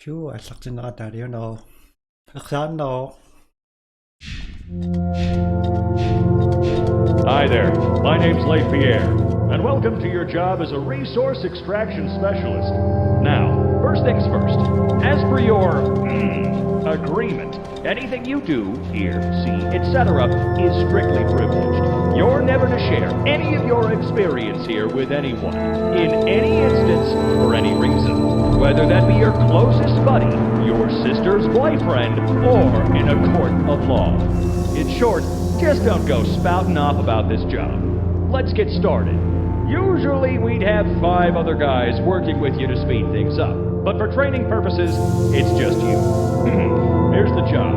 Phew, allartinneqataali no. Aqsaanneroq. Hi there, my name's Pierre, and welcome to your job as a resource extraction specialist. Now, first things first, as per your agreement, anything you do, hear, see, etc. is strictly privileged. You're never to share any of your experience here with anyone, in any instance, for any reason, whether that be your closest buddy, your sister's boyfriend, or in a court of law. In short, just don't go spouting off about this job. Let's get started. Usually we'd have 5 other guys working with you to speed things up, but for training purposes, it's just you. Here's the job.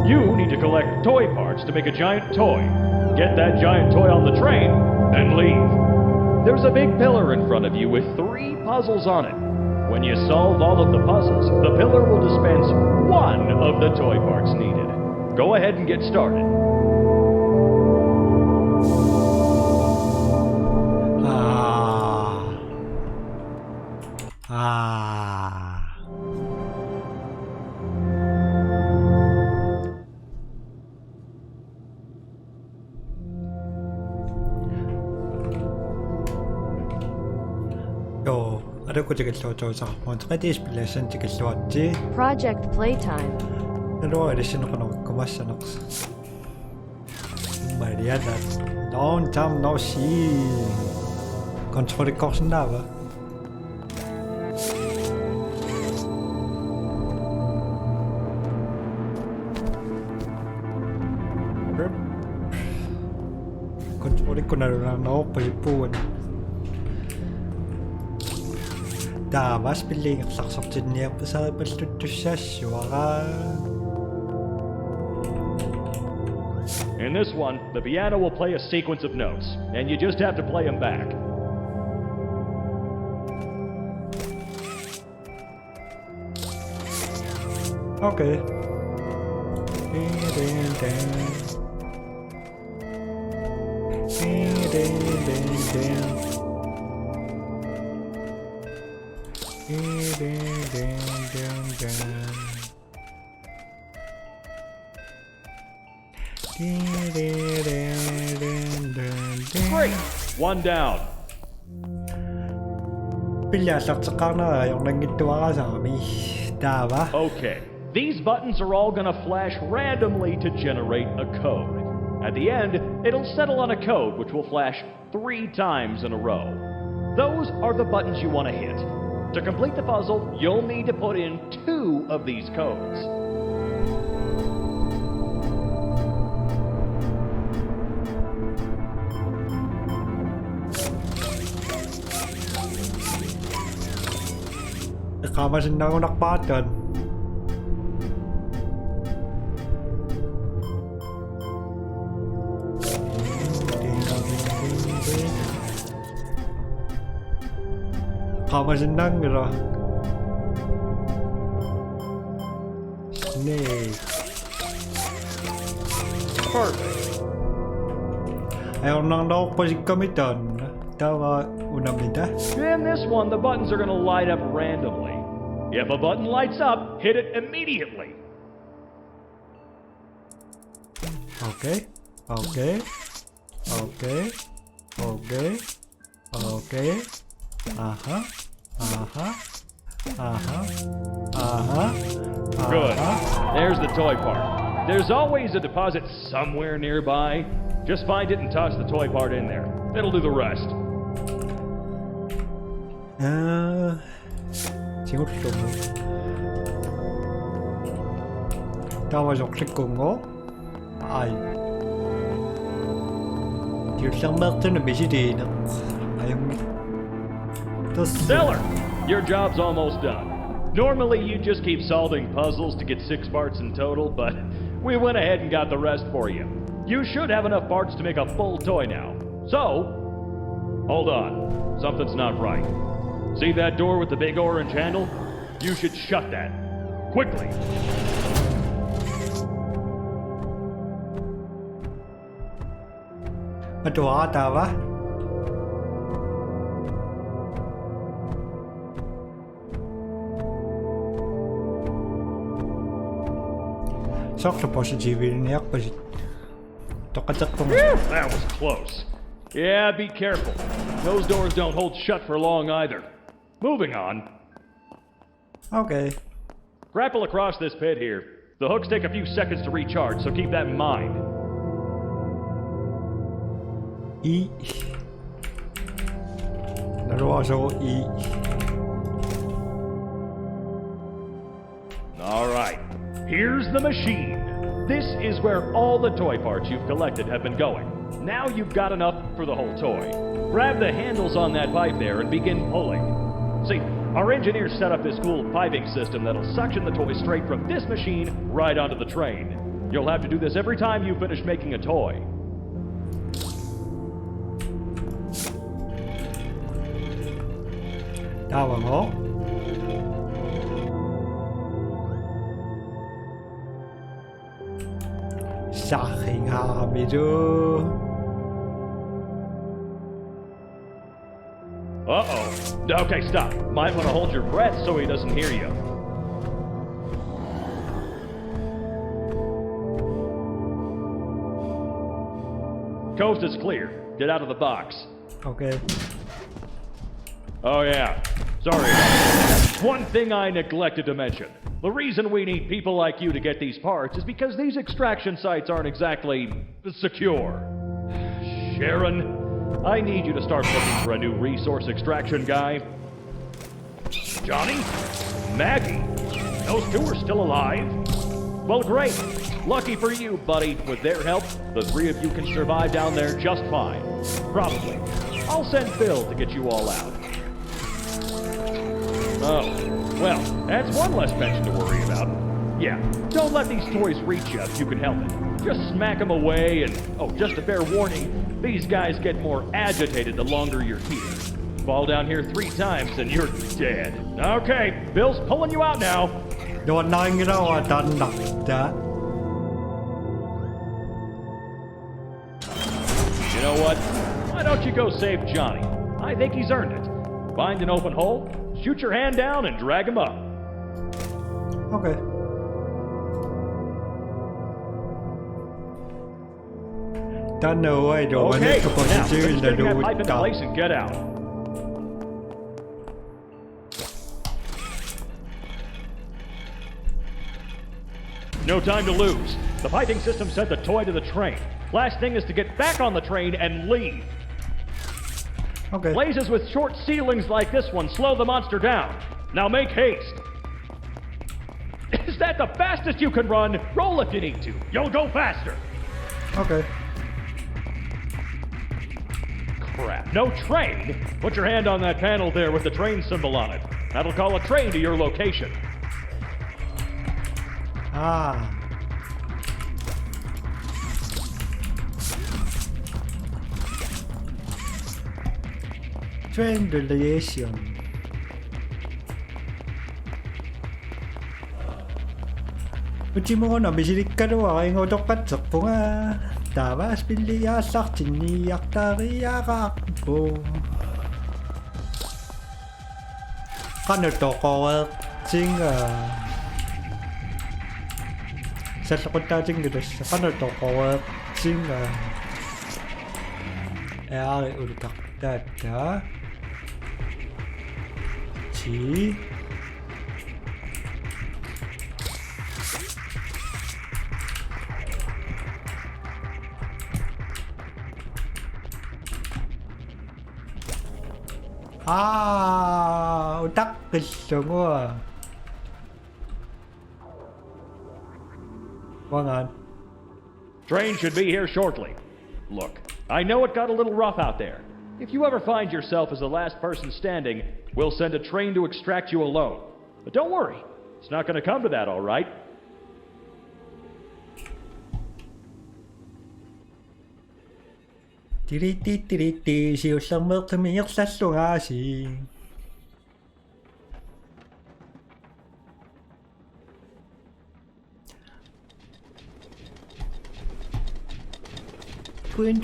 You need to collect toy parts to make a giant toy. Get that giant toy on the train, then leave. There's a big pillar in front of you with 3 puzzles on it. When you solve all of the puzzles, the pillar will dispense 1 of the toy parts needed. Go ahead and get started. Project Playtime. Long time no see. Control korsindaava. Control kunarunao paipuan. Taavas pilling aqlarsortinniarpasa palluttussaassuara. In this one, the piano will play a sequence of notes, and you just have to play them back. Okay. Great! 1 down. Okay, these buttons are all gonna flash randomly to generate a code. At the end, it'll settle on a code which will flash 3 times in a row. Those are the buttons you want to hit. To complete the puzzle, you'll need to put in 2 of these codes. Kamasin nakbatan. Kamasin ngira. Snake. Perfect. Ayaw nang nakapagkamitan. Tawa unamita. In this one, the buttons are going to light up randomly. If a button lights up, hit it immediately. Okay. Okay. Okay. Okay. Okay. Uh-huh. Uh-huh. Uh-huh. Uh-huh. Good. There's the toy part. There's always a deposit somewhere nearby. Just find it and toss the toy part in there. It'll do the rest. 지금도 click 공고 ai điều sang bác tên là bị gì đi nữa Stellar! Your job's almost done. Normally you just keep solving puzzles to get 6 parts in total, but we went ahead and got the rest for you. You should have enough parts to make a full toy now. So, hold on. Something's not right. See that door with the big orange handle? You should shut that. Quickly. Aduh, Sakto positiivinen jakkasit. Tokatsakkoma. That was close. Yeah, be careful. Those doors don't hold shut for long either. Moving on. Okay. Grapple across this pit here. The hooks take a few seconds to recharge, so keep that in mind. E. Naruha so E. Alright, here's the machine. This is where all the toy parts you've collected have been going. Now you've got enough for the whole toy. Grab the handles on that pipe there and begin pulling. See, our engineers set up this cool piping system that'll suction the toy straight from this machine right onto the train. You'll have to do this every time you finish making a toy. Tama mo? Sa aking habido. Uh-oh. Okay, stop. Might want to hold your breath so he doesn't hear you. Coast is clear. Get out of the box. Okay. Oh yeah. Sorry about that. One thing I neglected to mention. The reason we need people like you to get these parts is because these extraction sites aren't exactly secure. Sharon, I need you to start looking for a new resource extraction guy. Johnny? Maggie? Those two are still alive? Well, great. Lucky for you, buddy. With their help, the three of you can survive down there just fine. Probably. I'll send Phil to get you all out. Oh, well, that's one less pension to worry about. Yeah, don't let these toys reach you if you can help it. Just smack them away and, oh, just a fair warning, these guys get more agitated the longer you're here. Fall down here 3 times and you're dead. Okay, Bill's pulling you out now. โดนน้อยงี้เราอ่ะดันหนักจ้ะ You know what? Why don't you go save Johnny? I think he's earned it. Find an open hole, shoot your hand down, and drag him up. โอเคด้านเอาไว้เดี๋ยววันนี้ Okay, ก็พอจะ now ชื่อ let's จะ stick ดู that pipe into ต่อ place and get out. No time to lose. The piping system sent the toy to the train. Last thing is to get back on the train and leave. โอเค Blazes with short ceilings like this one slow the monster down. Now make haste. Is that the fastest you can run? Roll if you need to. You'll go faster. โอเค Crap. No train? Put your hand on that panel there with the train symbol on it. That'll call a train to your location. อ่า Train relation Почему нам изриккалуа ингодоққатсерпунга тааваас пиллиаассартинниартаариараақпу канутоқореертинга саллеқуттаатингиласса канутоқореертинга аари улутартаатта чи 오딱글렁어 왕안 Train should be here shortly. Look, I know it got a little rough out there. If you ever find yourself as the last person standing, we'll send a train to extract you alone. But don't worry, it's not going to come to that, all right? 띠리띠띠리띠 시우성먹으면 역사송하시 트윈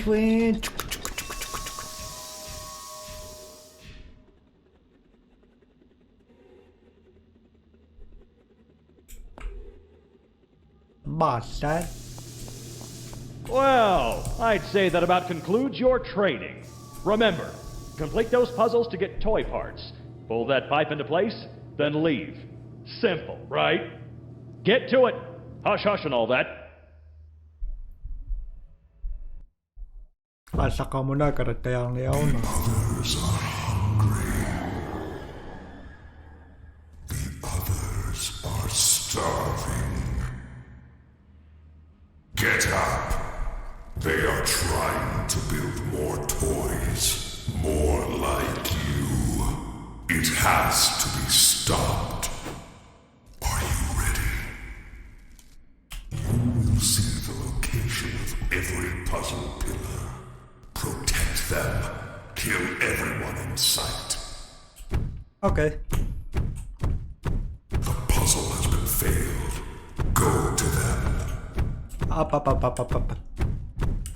bastard. Well, I'd say that about concludes your training. Remember, complete those puzzles to get toy parts. Pull that pipe into place, then leave. Simple, right? Get to it. Hush hush and all that. Saka mo na karatayang leon. Others are hungry. The others are starving. Get up. They are trying to build more toys, more like you. It has to be stopped. Are you ready? You will see the location of every puzzle pillar. Protect them. Kill everyone in sight. Okay. The puzzle has been failed. Go to them. Up.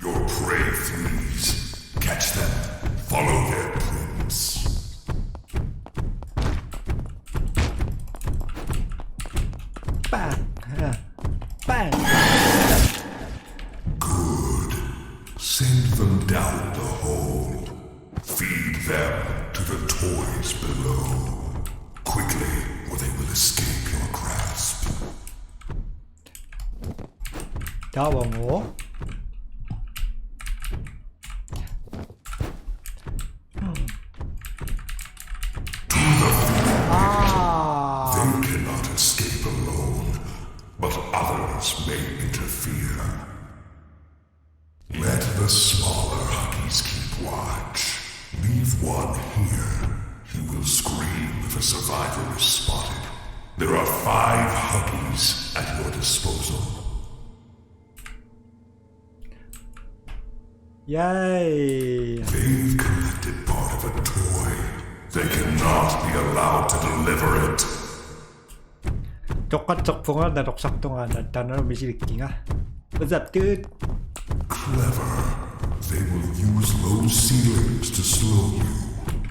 Your prey flees. Catch them. Follow their prints. Bang. Bang. Good. Send them down the hole. Feed them to the toys below. Quickly, or they will escape your grasp. 다왕어. They cannot escape alone, but others may interfere. Let the smaller Huggies keep watch. Leave one here. He will scream if a survivor is spotted. There are 5 Huggies at your disposal. Yay. They've collected part of a toy. They cannot be allowed to deliver it. 쪽가쪽풍아 나독삭동아 나타나는 미실기가. What's up, dude? Clever. They will use low ceilings to slow you.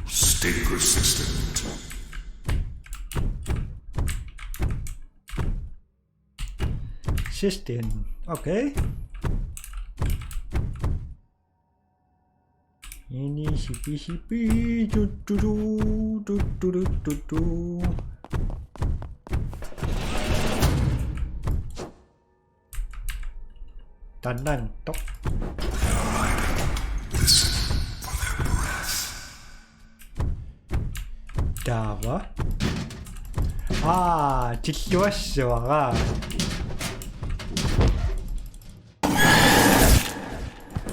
Stay persistent. System. Okay. Ini sipi tututu. Tanan tok. Listen for their breath. Dawa. 지켜왔어 와가.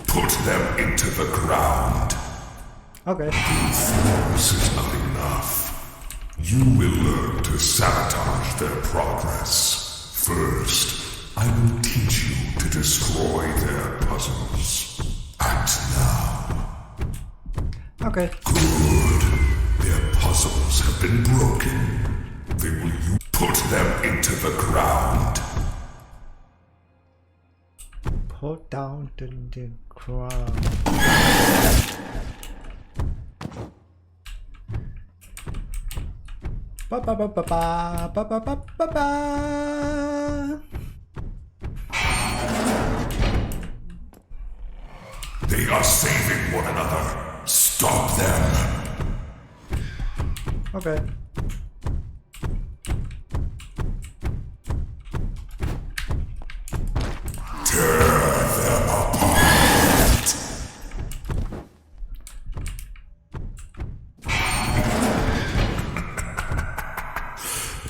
Put them into the ground. Okay. Force is not enough. You will learn to sabotage their progress. First, I will teach you to destroy their puzzles. Act now. Okay. Good. Their puzzles have been broken. They will put them into the ground. Put down to the ground. Ba ba ba ba ba ba ba ba ba ba. They are saving one another. Stop them. Okay. Tear them apart.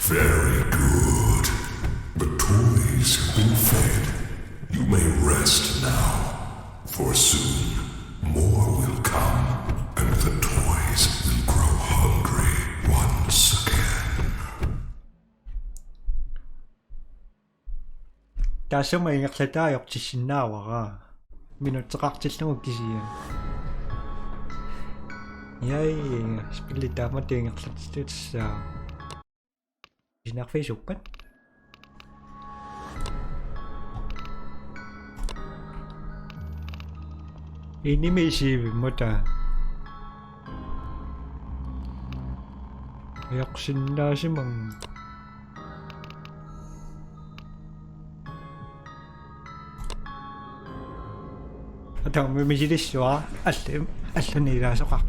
Very good. The toys have been fed. You may rest now, for soon more will come, and the toys will grow hungry once again. 다시 마이약세다 역지신 나와가 미노츠각지신 웃기시야. Yay, spilita mo tingak sa Sinakfesukan. Ini may isipin mo ta. Ayaksin na si Mang. Tamam meclis wa aslim nila sokak.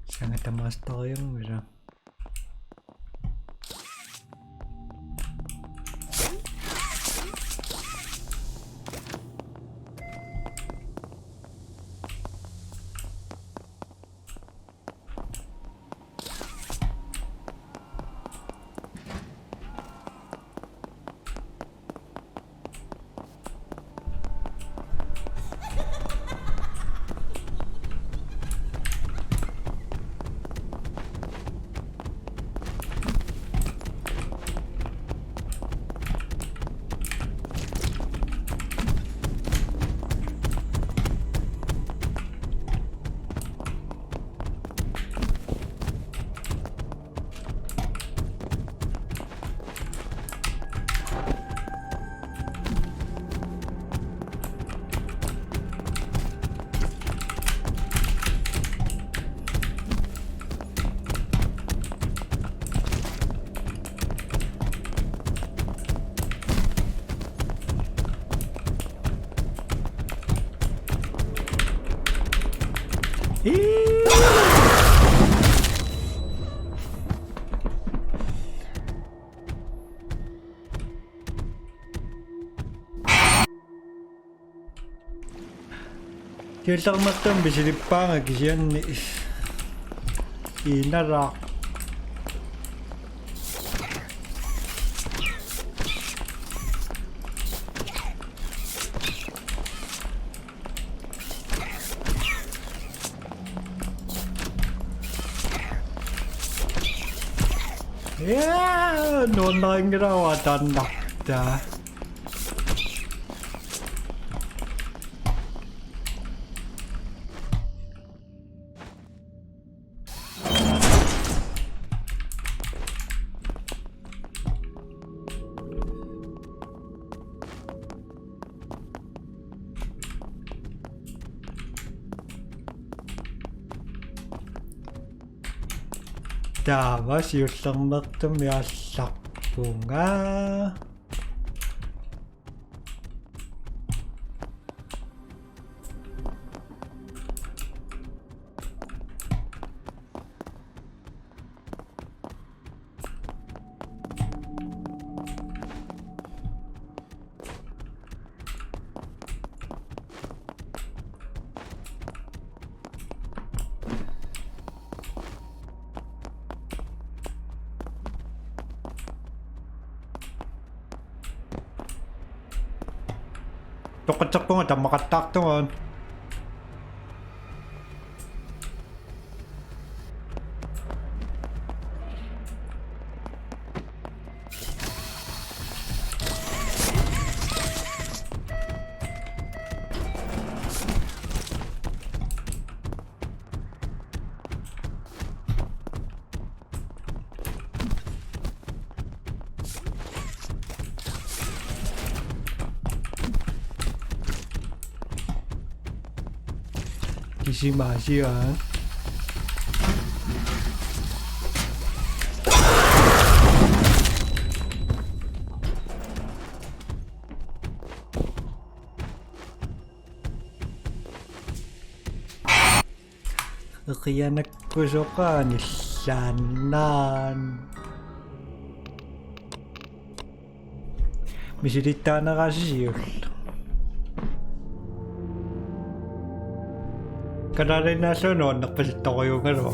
Sangat tamas tayong bisa. Kiltarmattan bisilippaanga kisianni inaraa noon nakingrawatan nakta. Tapos yung sangmaktam yasakpo nga. Tukot-sakpo nga, tam makatakto nga. Kisima시간 kaya nagkusukan isanan misilita na kasi yun. Kanari na sunod, nagpasita ko yung ano.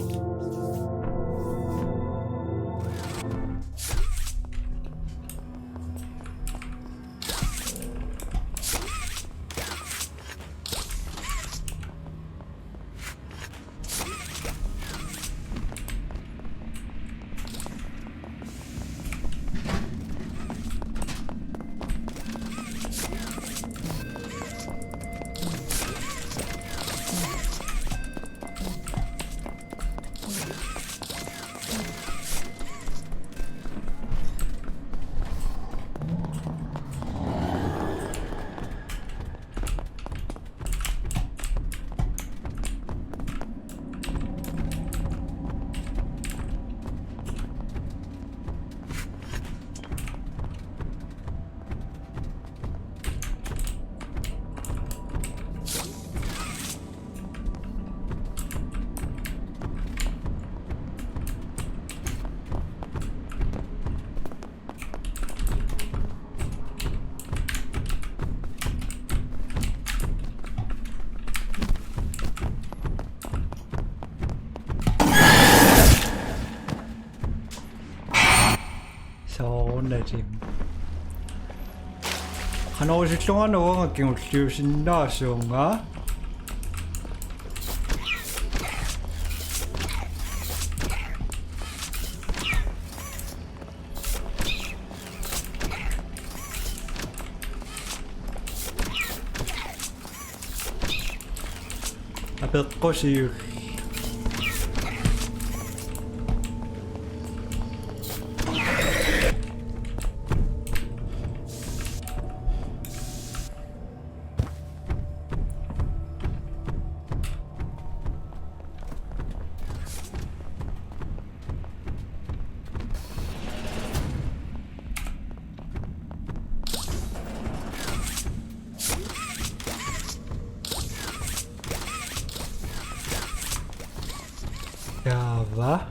지금 가나오실동안 오가 갱울리우신다시온가 아베꼬시 야바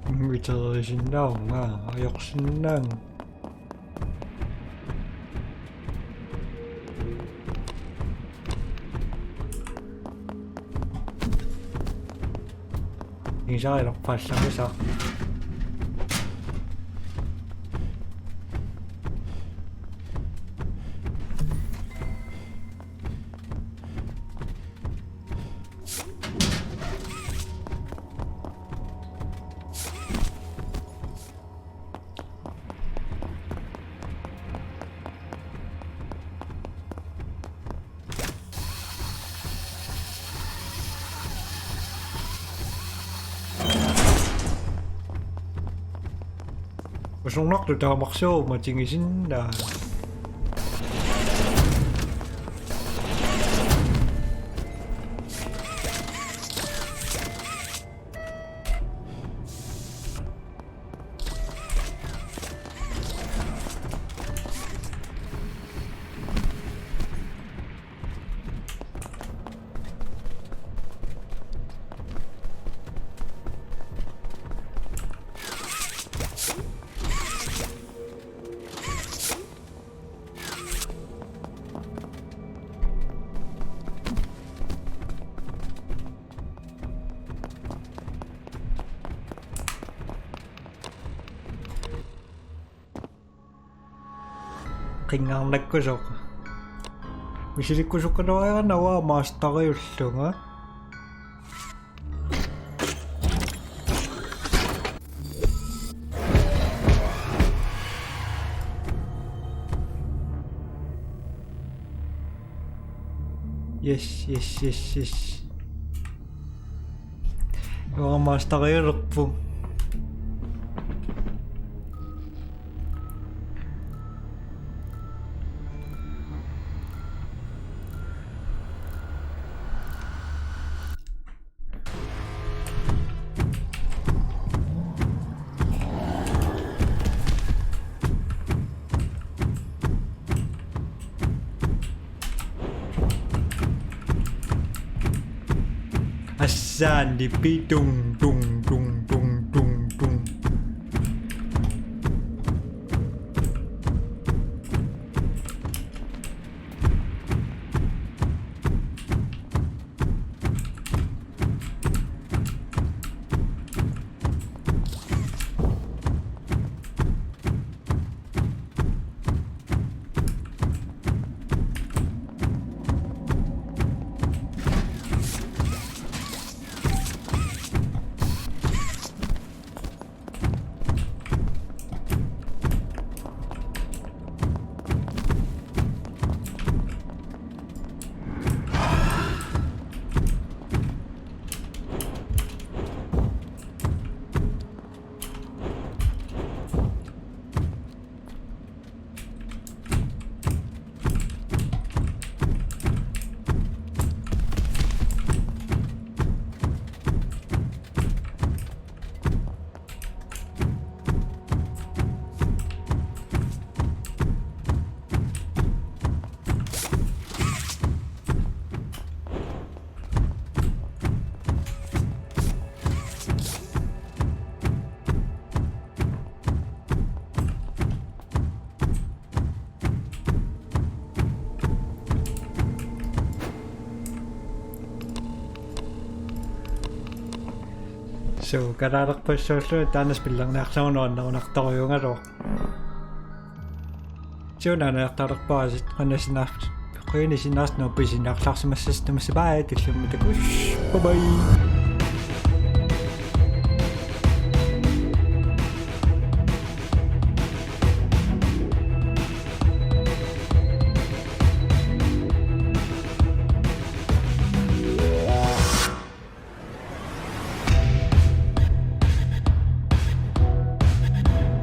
미쳐신다옹아 역신난 인상이 이렇게 발상해서 Xuống nóc được cho mặc show mà chỉ nghĩ xin là 킹강렉거적 미시리꾸족거라야 나와 마스터가 열성아 yes 나와 마스터가 열성 Asan di pidung dung dung dung dung dung. So kararaqpassuullu taanas pillarniarlarunuannarunartoriungalo. Suunaanaqtarparpasit qanasinaaq qiinisiinaarnuu pisinaarlarsimassastamassa bye tillumma takush. Bye bye.